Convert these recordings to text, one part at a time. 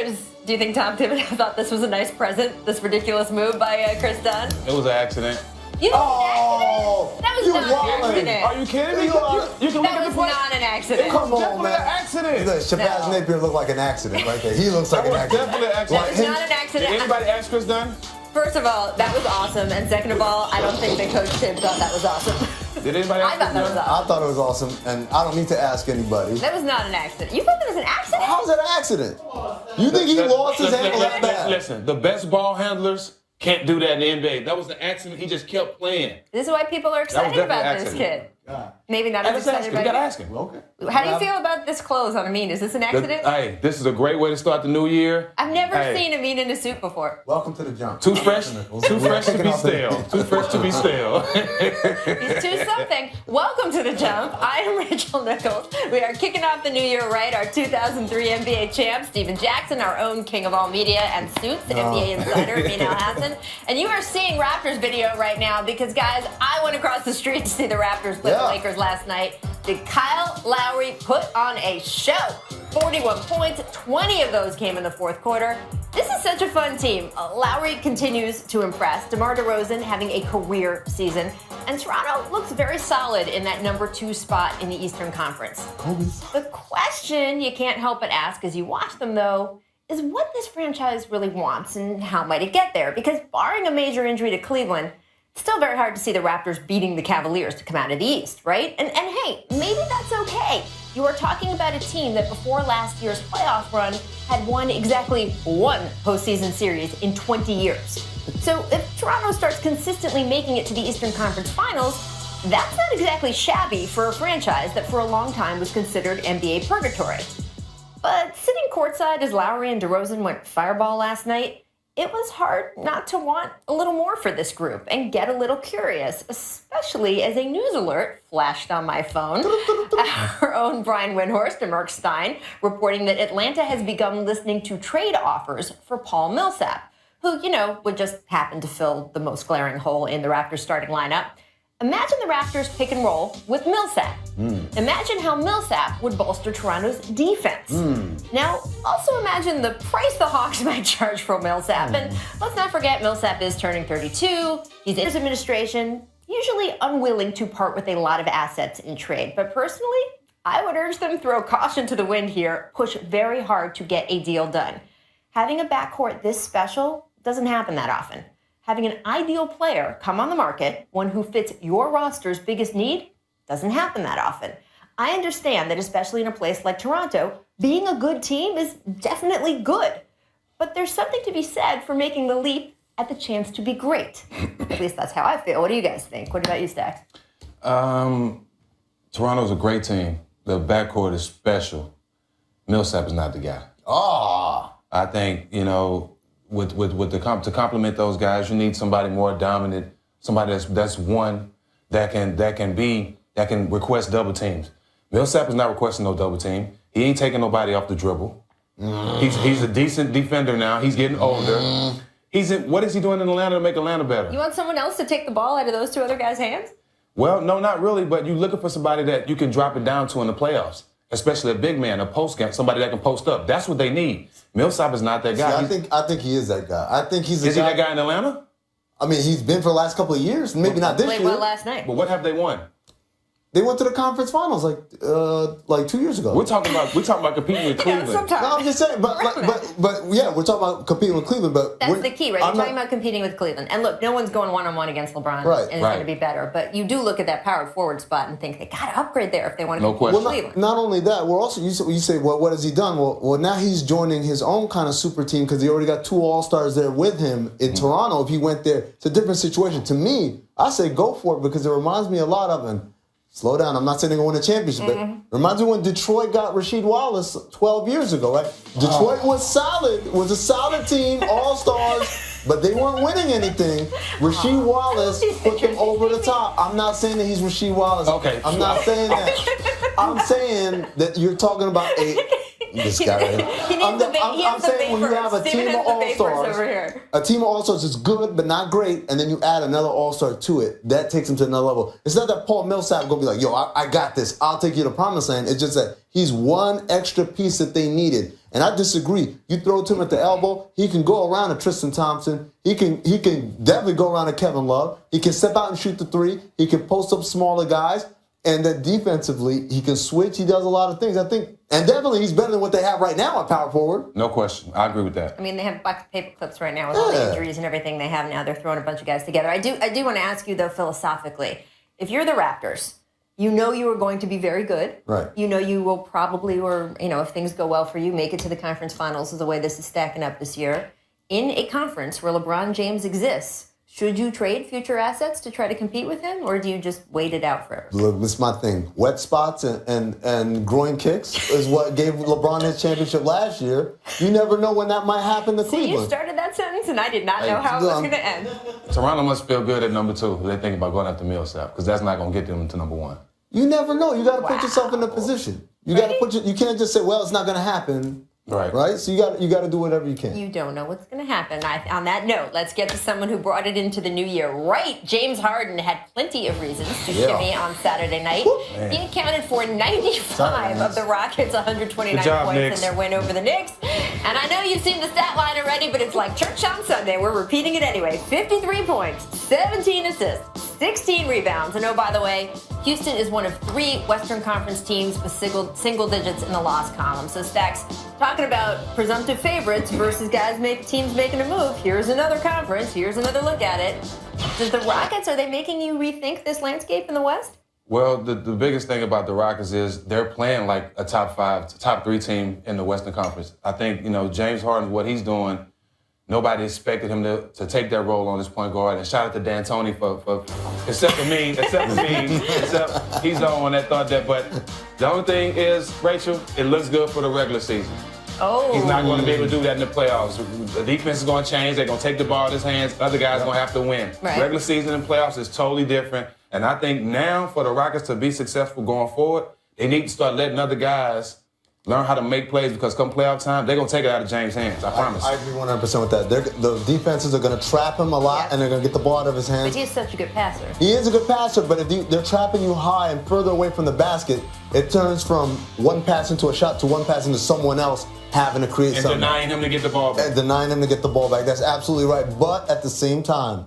do you think Tom Thibodeau thought this was a nice present, this ridiculous move by Kris Dunn? It was an accident. You think that was an accident? Are you kidding me? You can look at the That was not an accident. Come on, definitely man. an accident. Look, Shabazz Napier looked like an accident right there. He looks like an accident. Definitely an accident. That was not an accident. Did anybody ask Kris Dunn? First of all, that was awesome. And second of all, I don't think that Coach Tibbs thought that was awesome. Did anybody ask I thought that was awesome. I thought it was awesome, and I don't need to ask anybody. That was not an accident. You thought that was an accident? How's that an accident? You think he lost his handle that bad? Listen, the best ball handlers can't do that in the NBA. That was an accident. He just kept playing. This is why people are excited about this kid. Maybe not as excited You about gotta ask him. Okay. How do you feel about this clothes on Amin? Is this an accident? Hey, this is a great way to start the new year. I've never seen Amin in a suit before. Welcome to the jump. Too fresh to be stale. Too fresh to be stale. He's too something. Welcome to the jump. I am Rachel Nichols. We are kicking off the new year right. Our 2003 NBA champ, Steven Jackson, our own king of all media and suits, NBA insider, Amin Al-Hassan. And you are seeing Raptors video right now because, guys, I went across the street to see the Raptors play the Lakers last night. Did Kyle Lowry put on a show? 41 points, 20 of those came in the fourth quarter. This is such a fun team. Lowry continues to impress. DeMar DeRozan having a career season. And Toronto looks very solid in that number 2 spot in the Eastern Conference. The question you can't help but ask as you watch them, though, is what this franchise really wants and how might it get there? Because barring a major injury to Cleveland, it's still very hard to see the Raptors beating the Cavaliers to come out of the East, right? And hey, maybe that's okay. You are talking about a team that before last year's playoff run had won exactly one postseason series in 20 years. So if Toronto starts consistently making it to the Eastern Conference Finals, that's not exactly shabby for a franchise that for a long time was considered NBA purgatory. But sitting courtside as Lowry and DeRozan went fireball last night, it was hard not to want a little more for this group and get a little curious, especially as a news alert flashed on my phone. Our own Brian Windhorst and Mark Stein reporting that Atlanta has begun listening to trade offers for Paul Millsap, who, would just happen to fill the most glaring hole in the Raptors starting lineup. Imagine the Raptors pick and roll with Millsap. Imagine how Millsap would bolster Toronto's defense. Now, also imagine the price the Hawks might charge for Millsap. And let's not forget, Millsap is turning 32. He's in his administration, usually unwilling to part with a lot of assets in trade. But personally, I would urge them to throw caution to the wind here, push very hard to get a deal done. Having a backcourt this special doesn't happen that often. Having an ideal player come on the market, one who fits your roster's biggest need, doesn't happen that often. I understand that especially in a place like Toronto, being a good team is definitely good. But there's something to be said for making the leap at the chance to be great. At least that's how I feel. What do you guys think? What about you, Stacks? Toronto's a great team. The backcourt is special. Millsap is not the guy. I think, to complement those guys, you need somebody more dominant, somebody that's one that can request double teams. Millsap is not requesting no double team. He ain't taking nobody off the dribble. He's a decent defender now. He's getting older. What is he doing in Atlanta to make Atlanta better? You want someone else to take the ball out of those two other guys' hands? Well, no, not really, but you're looking for somebody that you can drop it down to in the playoffs, especially a big man, a post guy, somebody that can post up. That's what they need. Millsap is not that guy. I think he is that guy. I think he's Is he that guy in Atlanta? I mean, he's been for the last couple of years. Maybe not this year. Played well last night. But what have they won? They went to the conference finals like 2 years ago. We're talking about competing with Cleveland. Sometimes. No, I'm just saying, but yeah, we're talking about competing with Cleveland. But that's the key, right? You're talking about competing with Cleveland. And look, no one's going one-on-one against LeBron, and it's going to be better. But you do look at that power forward spot and think they got to upgrade there if they want to compete with Cleveland. Not only that, we're also you say, well, what has he done? Well, now he's joining his own kind of super team because he already got 2 All-Stars there with him in Toronto. If he went there, it's a different situation. To me, I say go for it because it reminds me a lot of him. Slow down. I'm not saying they're going to win a championship, but reminds me when Detroit got Rasheed Wallace 12 years ago, right? Detroit was a solid team, all-stars, but they weren't winning anything. Rasheed Wallace put them over the top. I'm not saying that he's Rasheed Wallace. Okay. I'm not saying that. I'm saying that you're talking about This guy right here. He needs I'm saying when you have a team of all-stars, a team of all-stars is good but not great, and then you add another all-star to it, that takes him to another level. It's not that Paul Millsap going to be like, yo, I got this. I'll take you to promised land. It's just that he's one extra piece that they needed. And I disagree. You throw it to him at the elbow, he can go around a Tristan Thompson. He can definitely go around a Kevin Love. He can step out and shoot the three. He can post up smaller guys. And then defensively, he can switch. He does a lot of things. I think, and definitely he's better than what they have right now at power forward. No question. I agree with that. I mean, they have box of paper clips right now with all the injuries and everything they have now. They're throwing a bunch of guys together. I do want to ask you, though, philosophically, if you're the Raptors, you know you are going to be very good. Right. You know you will probably, or, if things go well for you, make it to the conference finals is the way this is stacking up this year. In a conference where LeBron James exists, should you trade future assets to try to compete with him, or do you just wait it out forever? Look, this is my thing. Wet spots and groin kicks is what gave LeBron his championship last year. You never know when that might happen to Cleveland. See, you started that sentence, and I did not know how it was going to end. Toronto must feel good at number 2 if they think about going after Millsap, because that's not going to get them to number 1. You never know. You got to put yourself in a position. You got to you can't just say, well, it's not going to happen. Right. So you got to do whatever you can. You don't know what's going to happen. On that note, let's get to someone who brought it into the new year. Right, James Harden had plenty of reasons to shimmy on Saturday night. He accounted for 95 of the Rockets' 129 points Knicks. in their win over the Knicks. And I know you've seen the stat line already, but it's like church on Sunday. We're repeating it anyway. 53 points, 17 assists, 16 rebounds. And oh, by the way, Houston is one of 3 Western Conference teams with single digits in the loss column. So Stacks, talking about presumptive favorites versus teams making a move. Here's another conference. Here's another look at it. Does the Rockets, are they making you rethink this landscape in the West? Well, the biggest thing about the Rockets is they're playing like a top 3 team in the Western Conference. I think, James Harden, what he's doing, nobody expected him to take that role on this point guard. And shout out to D'Antoni for except he's the only one that thought that. But the only thing is, Rachel, it looks good for the regular season. Oh. He's not going to be able to do that in the playoffs. The defense is going to change. They're going to take the ball in his hands. Other guys are going to have to win. Right. Regular season and playoffs is totally different. And I think now for the Rockets to be successful going forward, they need to start letting other guys learn how to make plays, because come playoff time, they're going to take it out of James' hands. I promise. I agree 100% with that. The defenses are going to trap him a lot, and they're going to get the ball out of his hands. But he's such a good passer. He is a good passer, but if they're trapping you high and further away from the basket, it turns from one pass into a shot to one pass into someone else having to create something. And denying him to get the ball back. And denying him to get the ball back. That's absolutely right. But at the same time,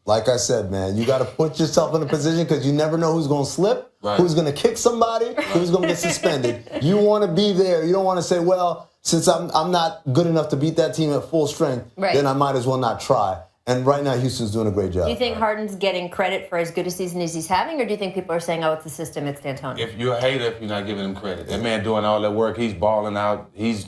like I said, man, you got to put yourself in a position, because you never know who's going to slip, who's going to kick somebody, who's going to get suspended. You want to be there. You don't want to say, well, since I'm not good enough to beat that team at full strength, then I might as well not try. And right now, Houston's doing a great job. Do you think Harden's getting credit for as good a season as he's having, or do you think people are saying, oh, it's the system, it's D'Antoni? If you're a hater, if you're not giving him credit. That man doing all that work, he's balling out. He's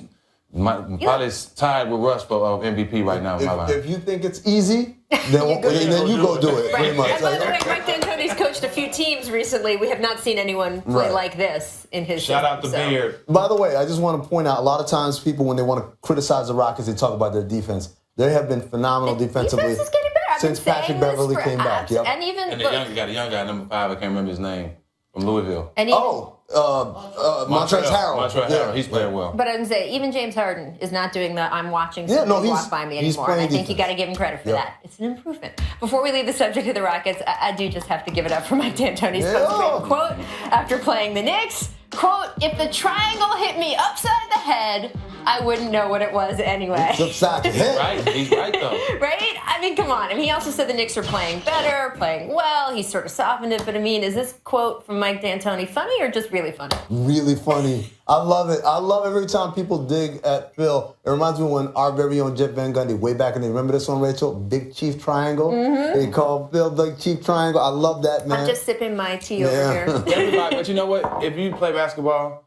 probably tied with Russ for MVP right now in my mind. If you think it's easy, then you go do it. Pretty much. And by the way, Mike D'Antoni's coached a few teams recently. We have not seen anyone play like this in his Shout out to Beard. By the way, I just want to point out, a lot of times people, when they want to criticize the Rockets, they talk about their defense. They have been phenomenal defensively. Defense is getting better. Since Patrick Beverly came back. Yep. And even And the young guy, number 5, I can't remember his name, from Louisville. And even, Montrezl Harrell. Montrezl Harrell. He's playing well. But I would say, even James Harden is not doing the I'm watching somebody walk by me anymore. I think you got to give him credit for that. It's an improvement. Before we leave the subject of the Rockets, I do just have to give it up for Mike D'Antoni's post-game quote after playing the Knicks. Quote, if the triangle hit me upside the head, I wouldn't know what it was anyway. It's upside the head. Right, he's right though. Right? I mean, come on. I mean, he also said the Knicks are playing better, playing well. He sort of softened it. But I mean, is this quote from Mike D'Antoni funny or just really funny? Really funny. I love it. I love every time people dig at Phil. It reminds me when our very own Jeff Van Gundy, way back in the day, remember this one, Rachel? Big Chief Triangle. Mm-hmm. They called Phil Big Chief Triangle. I love that, man. I'm just sipping my tea over here. Everybody, but you know what? If you play basketball,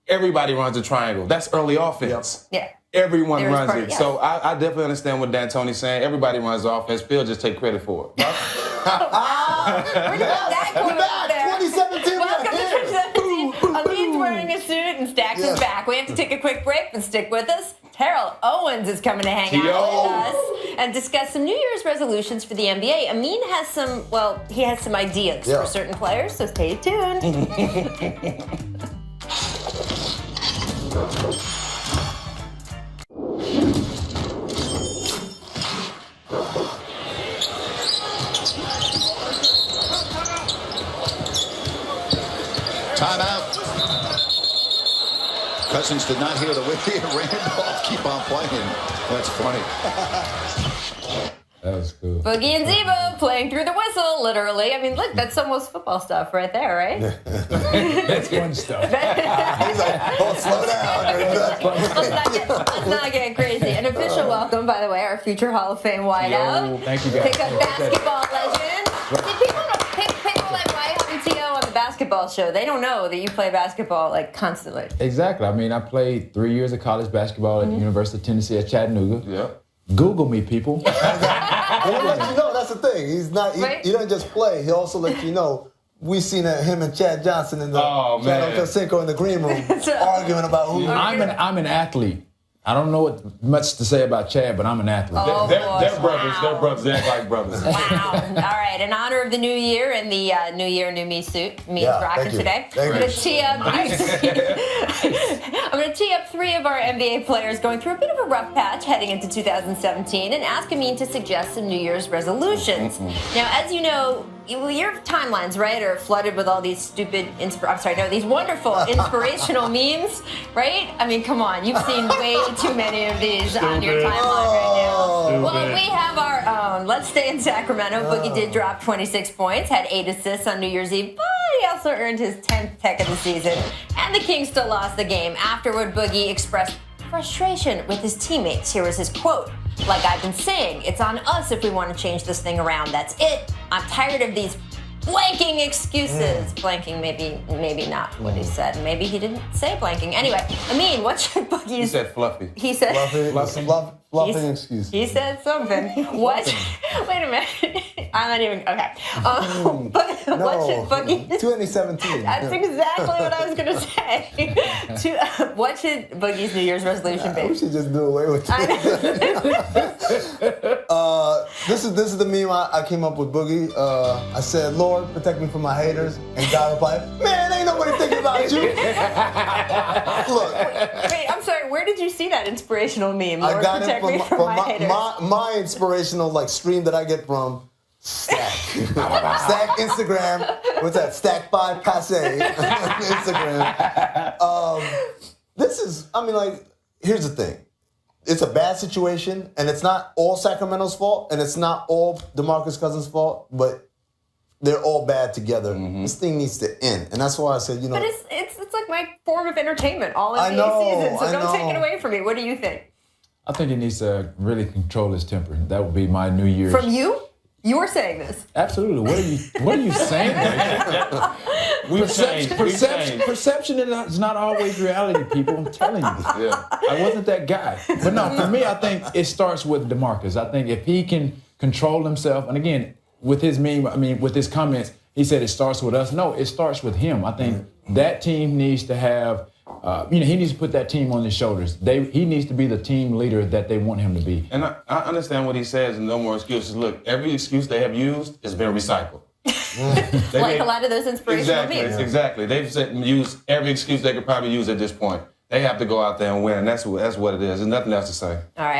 everybody runs a triangle. That's early offense. Yeah. Everyone runs it. Yeah. So I definitely understand what D'Antoni's saying. Everybody runs offense. Phil just take credit for it. We're doing that quote over there. 2017. Welcome to 2017. Alin's wearing a suit and Stacks is back. We have to take a quick break, but stick with us. Terrell Owens is coming to hang out with us and discuss some New Year's resolutions for the NBA. Amin has some ideas for certain players, so stay tuned. Cousins did not hear the Whitney and Randolph keep on playing. That's funny. That was cool. Boogie and Zebo playing through the whistle, literally. I mean, look, that's almost football stuff right there, right? That's fun stuff. He's like, oh, slow down. Let's not get crazy. An official welcome, by the way, our future Hall of Fame wideout. Thank you, guys. Pickup basketball legend. See, people like White and T.O. on the basketball show, they don't know that you play basketball like constantly. Exactly. I mean, I played 3 years of college basketball at the University of Tennessee at Chattanooga. Yep. Google me, people. He'll let you know, that's the thing. He's not. He doesn't just play. He also let you know. We seen him and Chad Johnson in the Cinco in the green room arguing about who. I'm an athlete. I don't know what much to say about Chad, but I'm an athlete. Oh, They're brothers. They're brothers. They act like brothers. Wow. All right. In honor of the new year and the New Year, New Me suit, me is rocking today. I'm going to tee up. I'm going to tee up 3 of our NBA players going through a bit of a rough patch heading into 2017 and ask Amin to suggest some New Year's resolutions. Now, as you know, your timelines, right, are flooded with all these stupid, these wonderful inspirational memes, right? I mean, come on, you've seen way too many of these on your timeline right now. Well, we have our own. Let's stay in Sacramento. Boogie did drop 26 points, had 8 assists on New Year's Eve, but he also earned his 10th tech of the season. And the Kings still lost the game. Afterward, Boogie expressed frustration with his teammates. Here was his quote. Like I've been saying, it's on us if we want to change this thing around. That's it. I'm tired of these blanking excuses. Blanking, maybe not what he said. Maybe he didn't say blanking. Anyway, Amin, what's your Boogie's? He said fluffy. He said Fluffing excuse. He said something. What? Wait a minute. I'm not even okay. But what should Boogie? 2017. That's exactly what I was gonna say. What should Boogie's New Year's resolution be? We should just do away with this. This is the meme I came up with, Boogie. I said, Lord, protect me from my haters. And God replied, man, ain't nobody thinking about you. Look. Wait, I'm sorry, where did you see that inspirational meme? Lord, I got protect it me from my haters. my inspirational stream that I get from Stack. Stack Instagram. What's that? Stack by Passe Instagram. Here's the thing. It's a bad situation, and it's not all Sacramento's fault, and it's not all DeMarcus Cousins' fault, but they're all bad together. This thing needs to end, and that's why I said, But it's like my form of entertainment all in the season, so don't take it away from me. What do you think? I think he needs to really control his temper. That would be my New Year's. From you? You were saying this. Absolutely. What are you saying? Perception is not always reality, people. I'm telling you. Yeah. I wasn't that guy. But no, for me, I think it starts with DeMarcus. I think if he can control himself, and again, with his with his comments, he said it starts with us. No, it starts with him. I think that team needs to have, he needs to put that team on his shoulders. He needs to be the team leader that they want him to be. And I understand what he says, no more excuses. Look, every excuse they have used has been recycled. Like a lot of those inspirational memes. Exactly. They've used every excuse they could probably use at this point. They have to go out there and win, and that's what it is. There's nothing else to say. All right.